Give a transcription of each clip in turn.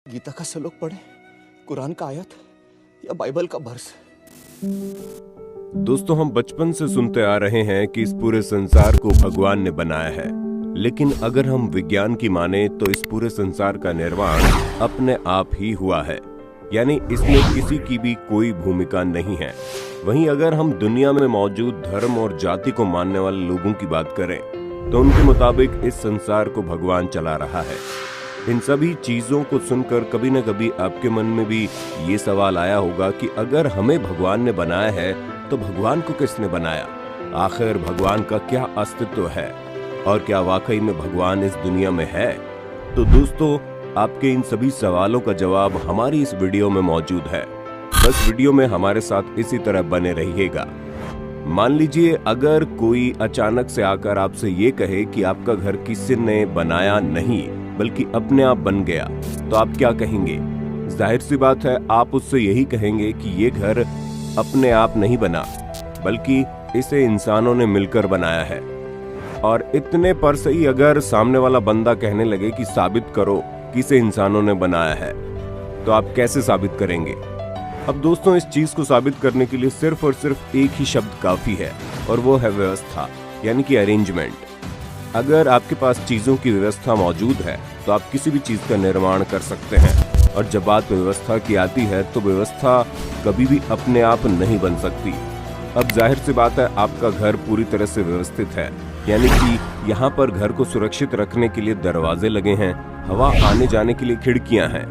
गीता का श्लोक पढ़े, कुरान का आयत या बाइबल का वर्स। दोस्तों, हम बचपन से सुनते आ रहे हैं कि इस पूरे संसार को भगवान ने बनाया है, लेकिन अगर हम विज्ञान की माने तो इस पूरे संसार का निर्माण अपने आप ही हुआ है, यानी इसमें किसी की भी कोई भूमिका नहीं है। वहीं अगर हम दुनिया में मौजूद धर्म और जाति को मानने वाले लोगों की बात करें तो उनके मुताबिक इस संसार को भगवान चला रहा है। इन सभी चीजों को सुनकर कभी न कभी आपके मन में भी ये सवाल आया होगा कि अगर हमें भगवान ने बनाया है तो भगवान को किसने बनाया? आखिर भगवान का क्या अस्तित्व है और क्या वाकई में भगवान इस दुनिया में है? तो दोस्तों, आपके इन सभी सवालों का जवाब हमारी इस वीडियो में मौजूद है। बस वीडियो में हमारे साथ इसी तरह बने रहिएगा। मान लीजिए अगर कोई अचानक से आकर आपसे ये कहे कि आपका घर किसी ने बनाया नहीं बल्कि अपने आप बन गया, तो आप क्या कहेंगे? जाहिर सी बात है, आप उससे यही कहेंगे कि ये घर अपने आप नहीं बना बल्कि इसे इंसानों ने मिलकर बनाया है। और इतने पर से ही अगर सामने वाला बंदा कहने लगे कि साबित करो कि इसे इंसानों ने बनाया है, तो आप कैसे साबित करेंगे? अब दोस्तों, इस चीज को साबित करने के लिए सिर्फ और सिर्फ एक ही शब्द काफी है, और वो है व्यवस्था, यानी कि अरेंजमेंट। अगर आपके पास चीजों की व्यवस्था मौजूद है तो आप किसी भी चीज का निर्माण कर सकते हैं। और जब बात व्यवस्था की आती है तो व्यवस्था कभी भी अपने आप नहीं बन सकती। अब जाहिर सी बात है, आपका घर पूरी तरह से व्यवस्थित है, यानी कि यहाँ पर घर को सुरक्षित रखने के लिए दरवाजे लगे हैं, हवा आने जाने के लिए खिड़कियां हैं।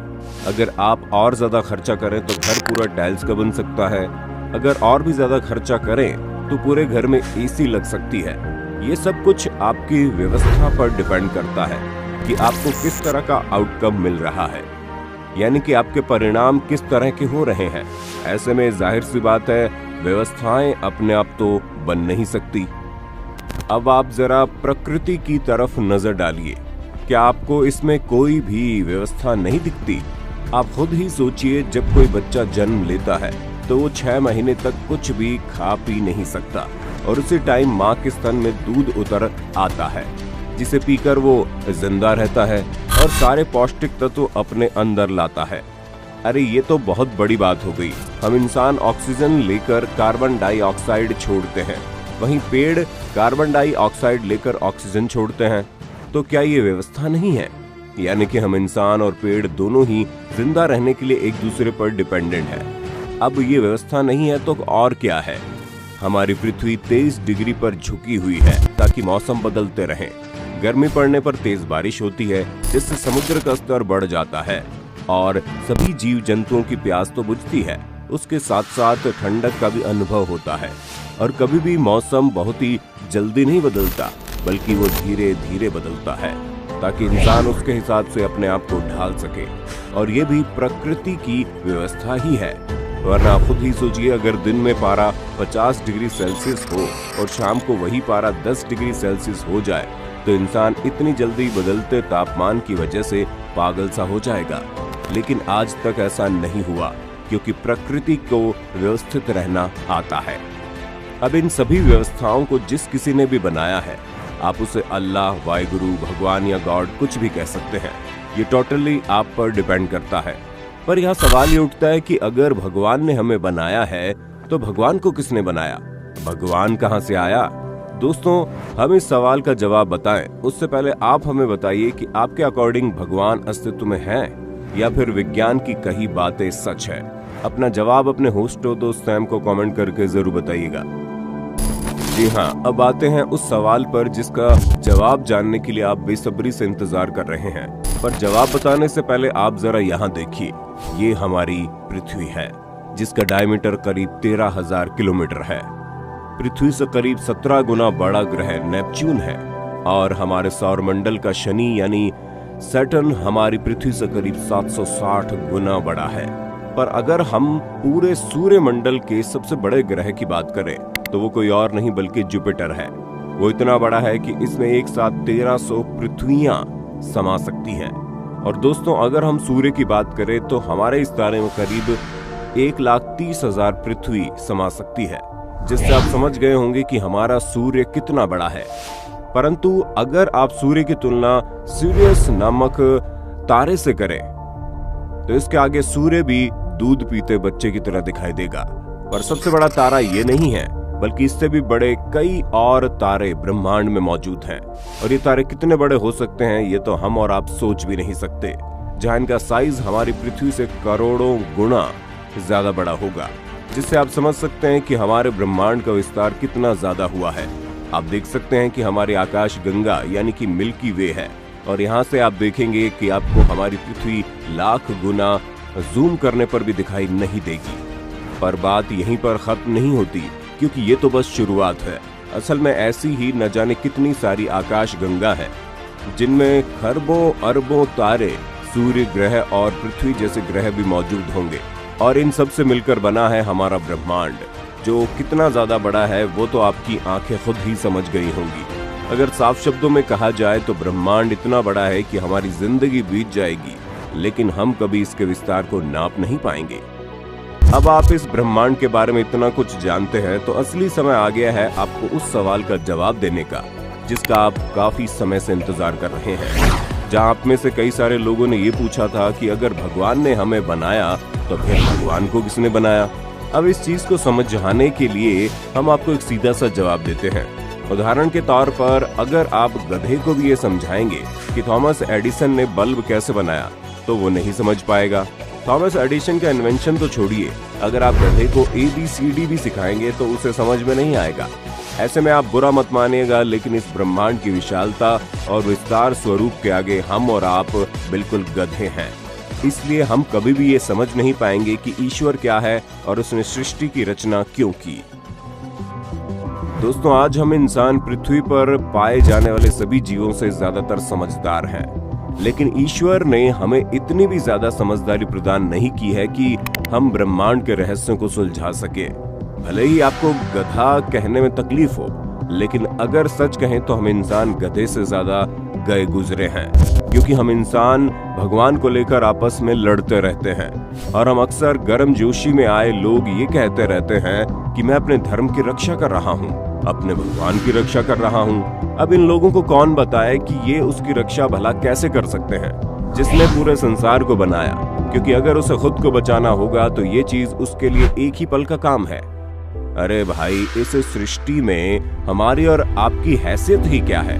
अगर आप और ज्यादा खर्चा करें तो घर पूरा टाइल्स का बन सकता है। अगर और भी ज्यादा खर्चा करें तो पूरे घर में एसी लग सकती है। ये सब कुछ आपकी व्यवस्था पर डिपेंड करता है कि आपको किस तरह का आउटकम मिल रहा है, यानी कि आपके परिणाम किस तरह के हो रहे हैं। ऐसे में जाहिर सी बात है, व्यवस्थाएं अपने आप तो बन नहीं सकती। अब आप जरा प्रकृति की तरफ नजर डालिए, क्या आपको इसमें कोई भी व्यवस्था नहीं दिखती? आप खुद ही सोचिए, जब कोई बच्चा जन्म लेता है तो वो 6 महीने तक कुछ भी खा पी नहीं सकता, और उसी टाइम माँ के स्तन में दूध उतर आता है, जिसे पीकर वो जिंदा रहता है और सारे पौष्टिक तत्व अपने अंदर लाता है। अरे ये तो बहुत बड़ी बात हो गई। हम इंसान ऑक्सीजन लेकर कार्बन डाइऑक्साइड छोड़ते हैं, वहीं पेड़ कार्बन डाइऑक्साइड लेकर ऑक्सीजन छोड़ते हैं। तो क्या ये व्यवस्था नहीं है? यानी कि हम इंसान और पेड़ दोनों ही जिंदा रहने के लिए एक दूसरे पर डिपेंडेंट है। अब ये व्यवस्था नहीं है तो और क्या है? हमारी पृथ्वी 23 डिग्री पर झुकी हुई है ताकि मौसम बदलते रहें। गर्मी पड़ने पर तेज बारिश होती है, जिससे समुद्र का स्तर बढ़ जाता है और सभी जीव जंतुओं की प्यास तो बुझती है, उसके साथ साथ ठंडक का भी अनुभव होता है। और कभी भी मौसम बहुत ही जल्दी नहीं बदलता, बल्कि वो धीरे धीरे बदलता है ताकि इंसान उसके हिसाब से अपने आप को ढाल सके। और ये भी प्रकृति की व्यवस्था ही है। वरना खुद ही सोचिए, अगर दिन में पारा 50 डिग्री सेल्सियस हो और शाम को वही पारा 10 डिग्री सेल्सियस हो जाए तो इंसान इतनी जल्दी बदलते तापमान की वजह से पागल सा हो जाएगा। लेकिन आज तक ऐसा नहीं हुआ, क्योंकि प्रकृति को व्यवस्थित रहना आता है। अब इन सभी व्यवस्थाओं को जिस किसी ने भी बनाया है, आप उसे अल्लाह, वाहिगुरु, भगवान या गॉड कुछ भी कह सकते हैं। ये टोटली आप पर डिपेंड करता है। पर यहाँ सवाल ये उठता है कि अगर भगवान ने हमें बनाया है तो भगवान को किसने बनाया? भगवान कहाँ से आया? दोस्तों, हम इस सवाल का जवाब बताएं उससे पहले आप हमें बताइए कि आपके अकॉर्डिंग भगवान अस्तित्व में है या फिर विज्ञान की कही बातें सच है। अपना जवाब अपने होस्ट दोस्त सैम को कमेंट करके जरूर बताइएगा। जी हाँ, अब आते हैं उस सवाल पर जिसका जवाब जानने के लिए आप बेसब्री से इंतजार कर रहे हैं। पर जवाब बताने से पहले आप जरा यहाँ देखिए, ये हमारी पृथ्वी है, जिसका डायमीटर करीब 13,000 किलोमीटर है। पृथ्वी से करीब 17 गुना बड़ा ग्रह नेपच्यून है, और हमारे सौरमंडल का शनि यानी सैटर्न हमारी पृथ्वी से करीब 760 गुना बड़ा है। पर अगर हम पूरे सूर्य मंडल के सबसे बड़े ग्रह की बात करें तो वो कोई और नहीं बल्कि जुपिटर है। वो इतना बड़ा है कि इसमें एक साथ 1300 पृथ्वियां समा सकती हैं। और दोस्तों, अगर हम सूर्य की बात करें तो हमारे इस तारे में करीब 1,30,000 पृथ्वी समा सकती है, जिससे आप समझ गए होंगे कि हमारा सूर्य कितना बड़ा है। परंतु अगर आप सूर्य की तुलना सीरियस नामक तारे से करें तो इसके आगे सूर्य भी दूध पीते बच्चे की तरह दिखाई देगा। पर सबसे बड़ा तारा ये नहीं है, बल्कि इससे भी बड़े कई और तारे ब्रह्मांड में मौजूद हैं। और ये तारे कितने बड़े हो सकते हैं ये तो हम और आप सोच भी नहीं सकते। जहां इनका साइज हमारी पृथ्वी से करोड़ों गुना ज्यादा बड़ा होगा, जिससे आप समझ सकते हैं कि हमारे ब्रह्मांड का विस्तार कितना ज्यादा हुआ है। आप देख सकते हैं कि हमारी आकाश गंगा यानी कि मिल्की वे है, और यहाँ से आप देखेंगे कि आपको हमारी पृथ्वी लाख गुना जूम करने पर भी दिखाई नहीं देगी। पर बात यहीं पर खत्म नहीं होती, क्योंकि ये तो बस शुरुआत है। असल में ऐसी ही न जाने कितनी सारी आकाश गंगा है, जिनमें खरबों अरबों तारे, सूर्य ग्रह और पृथ्वी जैसे ग्रह भी मौजूद होंगे। और इन सब से मिलकर बना है हमारा ब्रह्मांड, जो कितना ज्यादा बड़ा है वो तो आपकी आंखें खुद ही समझ गई होंगी। अगर साफ शब्दों में कहा जाए तो ब्रह्मांड इतना बड़ा है कि हमारी जिंदगी बीत जाएगी, लेकिन हम कभी इसके विस्तार को नाप नहीं पाएंगे। अब आप इस ब्रह्मांड के बारे में इतना कुछ जानते हैं, तो असली समय आ गया है आपको उस सवाल का जवाब देने का, जिसका आप काफी समय से इंतजार कर रहे हैं। जहां आप में से कई सारे लोगों ने ये पूछा था कि अगर भगवान ने हमें बनाया तो फिर भगवान को किसने बनाया। अब इस चीज को समझाने के लिए हम आपको एक सीधा सा जवाब देते हैं। उदाहरण के तौर पर अगर आप गधे को भी ये समझाएंगे कि थॉमस एडिसन ने बल्ब कैसे बनाया, तो वो नहीं समझ पाएगा। थॉमस एडिसन का इन्वेंशन तो छोड़िए, अगर आप गधे को ABCD भी सिखाएंगे तो उसे समझ में नहीं आएगा। ऐसे में आप बुरा मत मानिएगा, लेकिन इस ब्रह्मांड की विशालता और विस्तार स्वरूप के आगे हम और आप बिल्कुल गधे हैं। इसलिए हम कभी भी ये समझ नहीं पाएंगे कि ईश्वर क्या है और उसने सृष्टि की रचना क्यों की। दोस्तों, आज हम इंसान पृथ्वी पर पाए जाने वाले सभी जीवों से ज्यादातर समझदार हैं, लेकिन ईश्वर ने हमें इतनी भी ज्यादा समझदारी प्रदान नहीं की है कि हम ब्रह्मांड के रहस्यों को सुलझा सके। भले ही आपको गधा कहने में तकलीफ हो, लेकिन अगर सच कहें तो हम इंसान गधे से ज्यादा गए गुजरे हैं, क्योंकि हम इंसान भगवान को लेकर आपस में लड़ते रहते हैं। और हम अक्सर गर्मजोशी में आए लोग ये कहते रहते हैं कि मैं अपने धर्म की रक्षा कर रहा हूँ, अपने भगवान की रक्षा कर रहा हूँ। अब इन लोगों को कौन बताए कि ये उसकी रक्षा भला कैसे कर सकते हैं, जिसने पूरे संसार को बनाया। क्योंकि अगर उसे खुद को बचाना होगा तो ये चीज उसके लिए एक ही पल का काम है। अरे भाई, इस सृष्टि में हमारी और आपकी हैसियत ही क्या है?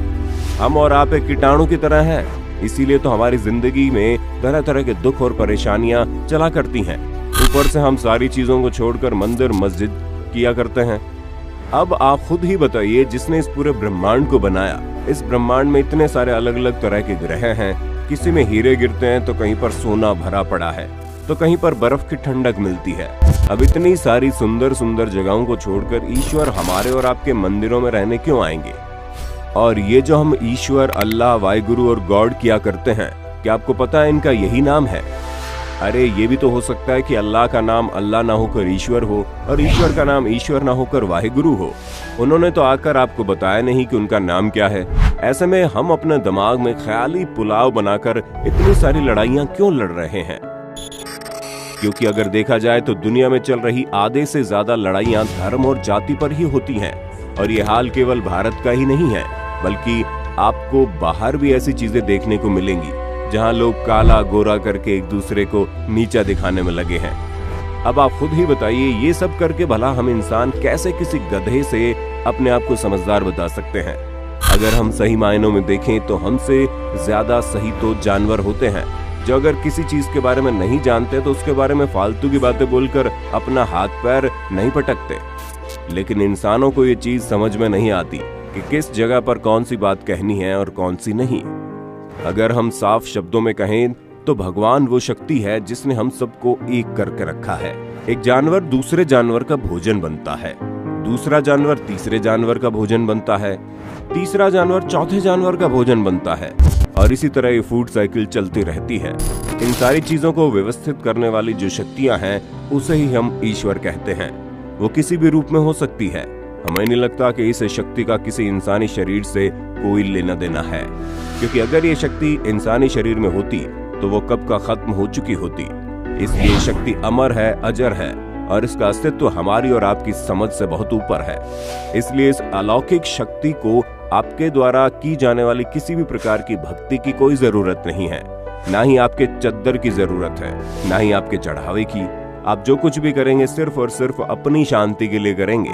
हम और आप एक कीटाणु की तरह हैं। इसीलिए तो हमारी जिंदगी में तरह तरह के दुख और परेशानियां चला करती हैं। ऊपर से हम सारी चीजों को छोड़कर मंदिर मस्जिद किया करते हैं। अब आप खुद ही बताइए, जिसने इस पूरे ब्रह्मांड को बनाया, इस ब्रह्मांड में इतने सारे अलग अलग तरह के ग्रह हैं। किसी में हीरे गिरते हैं तो कहीं पर सोना भरा पड़ा है, तो कहीं पर बर्फ की ठंडक मिलती है। अब इतनी सारी सुंदर सुंदर जगहों को छोड़कर ईश्वर हमारे और आपके मंदिरों में रहने क्यों आएंगे? और ये जो हम ईश्वर, अल्लाह, वाहिगुरु और गॉड किया करते हैं, क्या आपको पता है इनका यही नाम है? अरे ये भी तो हो सकता है कि अल्लाह का नाम अल्लाह ना होकर ईश्वर हो, और ईश्वर का नाम ईश्वर ना होकर वाहिगुरु हो। उन्होंने तो आकर आपको बताया नहीं कि उनका नाम क्या है। ऐसे में हम अपने दिमाग में ख्याली पुलाव बनाकर इतनी सारी लड़ाइयां क्यों लड़ रहे हैं? क्योंकि अगर देखा जाए तो दुनिया में चल रही आधे से ज्यादा लड़ाइयां धर्म और जाति पर ही होती हैं। और ये हाल केवल भारत का ही नहीं है, बल्कि आपको बाहर भी ऐसी चीजें देखने को मिलेंगी जहां लोग काला गोरा करके एक दूसरे को नीचा दिखाने में लगे हैं। अब आप खुद ही बताइए, ये सब करके भला हम इंसान कैसे किसी गधे से अपने आप को समझदार बता सकते हैं? अगर हम सही मायनों में देखें तो हमसे ज्यादा सही तो जानवर होते हैं, जो अगर किसी चीज के बारे में नहीं जानते तो उसके बारे में फालतू की बातें बोलकर अपना हाथ पैर नहीं पटकते। लेकिन इंसानों को ये चीज समझ में नहीं आती कि किस जगह पर कौन सी बात कहनी है और कौन सी नहीं। अगर हम साफ शब्दों में कहें तो भगवान वो शक्ति है जिसने हम सबको एक करके रखा है। एक जानवर दूसरे जानवर का भोजन बनता है, दूसरा जानवर तीसरे जानवर का भोजन बनता है, तीसरा जानवर चौथे जानवर का भोजन बनता है, और इसी तरह ये फूड साइकिल चलती रहती है। इन सारी चीजों को व्यवस्थित करने वाली जो शक्तियां हैं, उसे ही हम ईश्वर कहते हैं। वो किसी भी रूप में हो सकती है। हमें नहीं लगता कि इस शक्ति का किसी इंसानी शरीर से कोई लेना देना है, क्योंकि अगर ये शक्ति इंसानी शरीर में होती तो वो कब का खत्म हो चुकी होती। इसलिए शक्ति अमर है, अजर है, और इसका अस्तित्व हमारी और आपकी समझ से बहुत ऊपर है। इसलिए इस अलौकिक शक्ति को आपके द्वारा की जाने वाली किसी भी प्रकार की भक्ति की कोई जरूरत नहीं है। ना ही आपके चद्दर की जरूरत है, ना ही आपके चढ़ावे की। आप जो कुछ भी करेंगे सिर्फ और सिर्फ अपनी शांति के लिए करेंगे।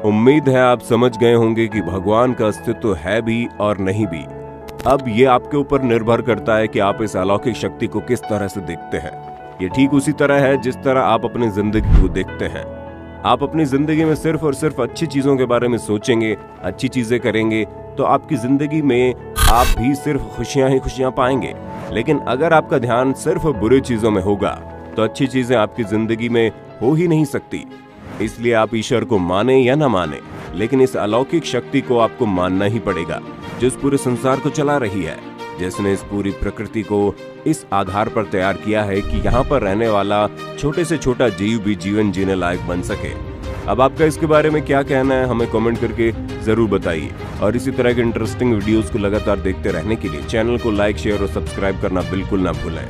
उम्मीद है आप समझ गए होंगे कि भगवान का अस्तित्व है भी और नहीं भी। अब ये आपके ऊपर निर्भर करता है कि आप इस अलौकिक शक्ति को किस तरह से देखते हैं। ये ठीक उसी तरह है जिस तरह आप अपनी जिंदगी को देखते हैं। आप अपनी जिंदगी में सिर्फ और सिर्फ अच्छी चीजों के बारे में सोचेंगे, अच्छी चीजें करेंगे, तो आपकी जिंदगी में आप भी सिर्फ खुशियां ही खुशियां पाएंगे। लेकिन अगर आपका ध्यान सिर्फ बुरी चीजों में होगा तो अच्छी चीजें आपकी जिंदगी में हो ही नहीं सकती। इसलिए आप ईश्वर को माने या ना माने, लेकिन इस अलौकिक शक्ति को आपको मानना ही पड़ेगा, जो इस पूरे संसार को चला रही है, जिसने इस पूरी प्रकृति को इस आधार पर तैयार किया है कि यहाँ पर रहने वाला छोटे से छोटा जीव भी जीवन जीने लायक बन सके। अब आपका इसके बारे में क्या कहना है, हमें कमेंट करके जरूर बताइए। और इसी तरह के इंटरेस्टिंग वीडियोस को लगातार देखते रहने के लिए चैनल को लाइक, शेयर और सब्सक्राइब करना बिल्कुल ना भूलें।